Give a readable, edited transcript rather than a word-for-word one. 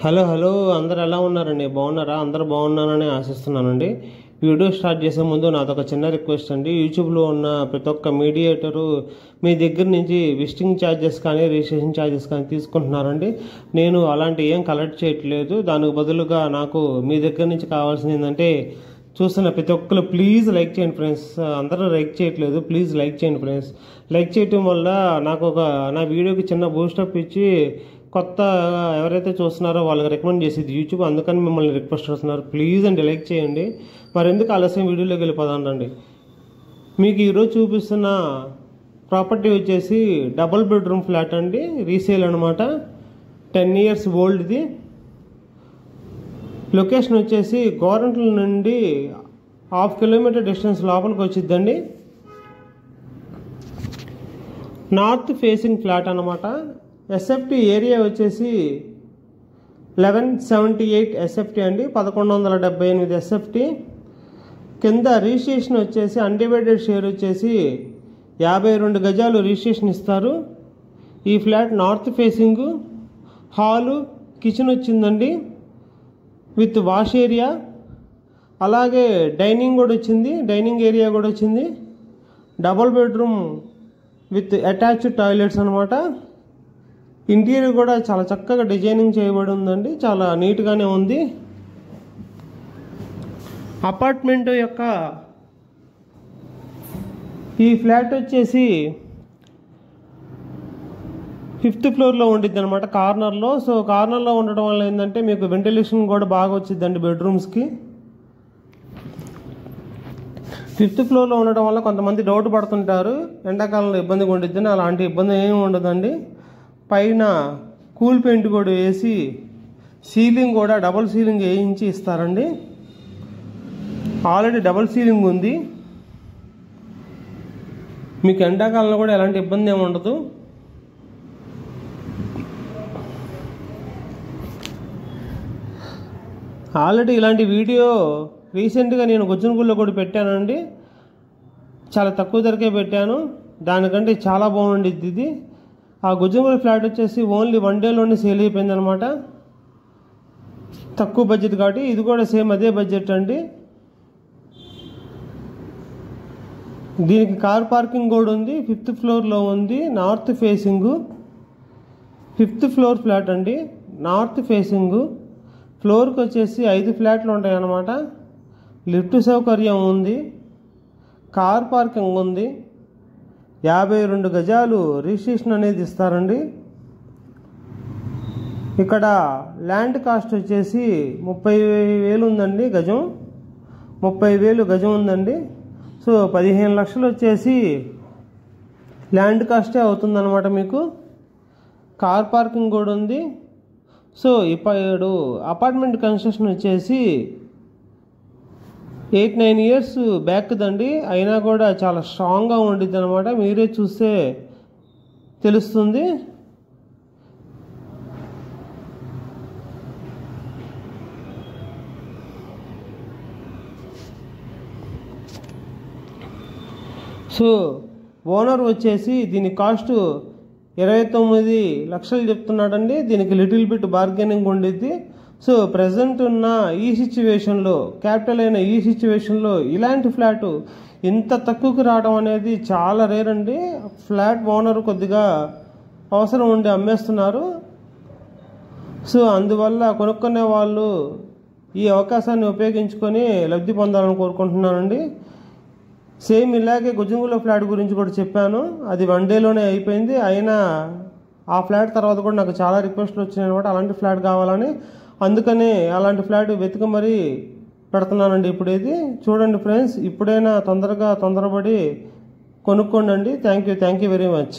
Hello hello అందరు ఎలా ఉన్నారండి? బాగున్నారా? అందరూ బాగున్నారని ఆశిస్తున్నానండి. వీడియో స్టార్ట్ చేసే ముందు నాదొక చిన్న రిక్వెస్ట్ అండి. యూట్యూబ్లో ఉన్న ప్రతి ఒక్క మీడియేటరు మీ దగ్గర నుంచి విజిటింగ్ ఛార్జెస్ కానీ రిజిస్ట్రేషన్ ఛార్జెస్ కానీ తీసుకుంటున్నారండి. నేను అలాంటి ఏం కలెక్ట్ చేయట్లేదు. దానికి బదులుగా నాకు మీ దగ్గర నుంచి కావాల్సింది ఏంటంటే, చూస్తున్న ప్రతి ఒక్కరు ప్లీజ్ లైక్ చేయండి ఫ్రెండ్స్. అందరూ లైక్ చేయట్లేదు, ప్లీజ్ లైక్ చేయండి ఫ్రెండ్స్. లైక్ చేయటం వల్ల నాకు నా వీడియోకి చిన్న బూస్టప్ ఇచ్చి కొత్త ఎవరైతే చూస్తున్నారో వాళ్ళకి రికమెండ్ చేసేది యూట్యూబ్. అందుకని మిమ్మల్ని రిక్వెస్ట్ చేస్తున్నారు, ప్లీజ్ అండి లైక్ చేయండి. మరి ఎందుకు ఆలస్యం, వీడియోలోకి వెళ్ళిపోదాండి. మీకు ఈరోజు చూపిస్తున్న ప్రాపర్టీ వచ్చేసి డబుల్ బెడ్రూమ్ ఫ్లాట్ అండి, రీసేల్ అనమాట. 10 years ఓల్డ్ది. లొకేషన్ వచ్చేసి గోరంట్ల నుండి 1/2 kilometer డిస్టెన్స్ లోపలికి వచ్చిద్దండి. నార్త్ ఫేసింగ్ ఫ్లాట్ అనమాట. ఎస్ఎఫ్టీ ఏరియా వచ్చేసి 1178 ఎస్ఎఫ్టీ అండి, 1178 ఎస్ఎఫ్టీ. కింద రిజిస్ట్రేషన్ వచ్చేసి అన్డివైడెడ్ షేర్ వచ్చేసి 52 గజాలు రిజిస్ట్రేషన్ ఇస్తారు. ఈ flat north facing, hall, kitchen వచ్చిందండి విత్ వాష్ ఏరియా, అలాగే డైనింగ్ కూడా వచ్చింది, డైనింగ్ ఏరియా కూడా వచ్చింది. Double bedroom with attached toilets అనమాట. ఇంటీరియర్ కూడా చాలా చక్కగా డిజైనింగ్ చేయబడి ఉందండి, చాలా నీట్గానే ఉంది. అపార్ట్మెంట్ యొక్క ఈ ఫ్లాట్ వచ్చేసి 5th floorలో ఉండిద్ది అనమాట, కార్నర్లో. సో కార్నర్లో ఉండడం వల్ల ఏంటంటే మీకు వెంటిలేషన్ కూడా బాగా వచ్చిందండి బెడ్రూమ్స్కి. 5th floorలో ఉండడం వల్ల కొంతమంది డౌట్ పడుతుంటారు, ఎండాకాలంలో ఇబ్బందిగా ఉండిద్దని. అలాంటి ఇబ్బంది ఏమి ఉండదండి. పైన కూల్ పెయింట్ కూడా వేసి సీలింగ్ కూడా డబుల్ సీలింగ్ వేయించి ఇస్తారండి. ఆల్రెడీ డబుల్ సీలింగ్ ఉంది. మీకు ఎండాకాలంలో కూడా ఎలాంటి ఇబ్బంది ఏమి ఉండదు. ఆల్రెడీ ఇలాంటి వీడియో రీసెంట్గా నేను గుజ్జనగూడలో కూడా పెట్టానండి. చాలా తక్కువ ధరకే పెట్టాను, దానికంటే చాలా బాగుండిద్ది ఇది. ఆ గుజ్జనగూడ ఫ్లాట్ వచ్చేసి ఓన్లీ 1 dayలోనే సేల్ అయిపోయింది అనమాట, తక్కువ బడ్జెట్ కాబట్టి. ఇది కూడా సేమ్ అదే బడ్జెట్ అండి. దీనికి కార్ పార్కింగ్ కూడా ఉంది. 5th floorలో ఉంది, north facing. 5th floor flat అండి, నార్త్ ఫేసింగ్. ఫ్లోర్కి వచ్చేసి 5 ఫ్లాట్లు ఉంటాయి అన్నమాట. లిఫ్ట్ సౌకర్యం ఉంది, కార్ పార్కింగ్ ఉంది. 52 గజాలు రిజిస్ట్రేషన్ అనేది ఇస్తారండి. ఇక్కడ ల్యాండ్ కాస్ట్ వచ్చేసి 30,000 ఉందండి గజం, 30,000 గజం ఉందండి. సో 15 లక్షలు వచ్చేసి ల్యాండ్ కాస్టే అవుతుందన్నమాట మీకు. కార్ పార్కింగ్ కూడా ఉంది. సో ఇప్పుడు అపార్ట్మెంట్ కన్స్ట్రక్షన్ వచ్చేసి 8-9 years బ్యాక్ దండి, అయినా కూడా చాలా స్ట్రాంగ్గా ఉండిద్ది అనమాట. మీరే చూస్తే తెలుస్తుంది. సో ఓనర్ వచ్చేసి దీని కాస్ట్ 29 లక్షలు చెప్తున్నాడండి. దీనికి లిటిల్ బిట్ బార్గెనింగ్ ఉండిద్ది. సో ప్రజెంట్ ఉన్న ఈ సిచ్యువేషన్లో, క్యాపిటల్ అయిన ఈ సిచ్యువేషన్లో ఇలాంటి ఫ్లాట్ ఇంత తక్కువకి రావడం అనేది చాలా రేర్ అండి. ఫ్లాట్ ఓనర్ కొద్దిగా అవసరం ఉండి అమ్మేస్తున్నారు. సో అందువల్ల కొనుక్కునే వాళ్ళు ఈ అవకాశాన్ని ఉపయోగించుకొని లబ్ధి పొందాలని కోరుకుంటున్నానండి. సేమ్ ఇలాగే గుజ్జనగూడలో ఫ్లాట్ గురించి కూడా చెప్పాను, అది 1 dayలోనే అయిపోయింది. అయినా ఆ ఫ్లాట్ తర్వాత కూడా నాకు చాలా రిక్వెస్ట్లు వచ్చినాయి అనమాట, అలాంటి ఫ్లాట్ కావాలని. అందుకని అలాంటి ఫ్లాట్ వెతికి మరీ పెడుతున్నానండి. ఇప్పుడు ఇది చూడండి ఫ్రెండ్స్, ఇప్పుడైనా తొందరపడి కొనుక్కోండి. Thank you very much.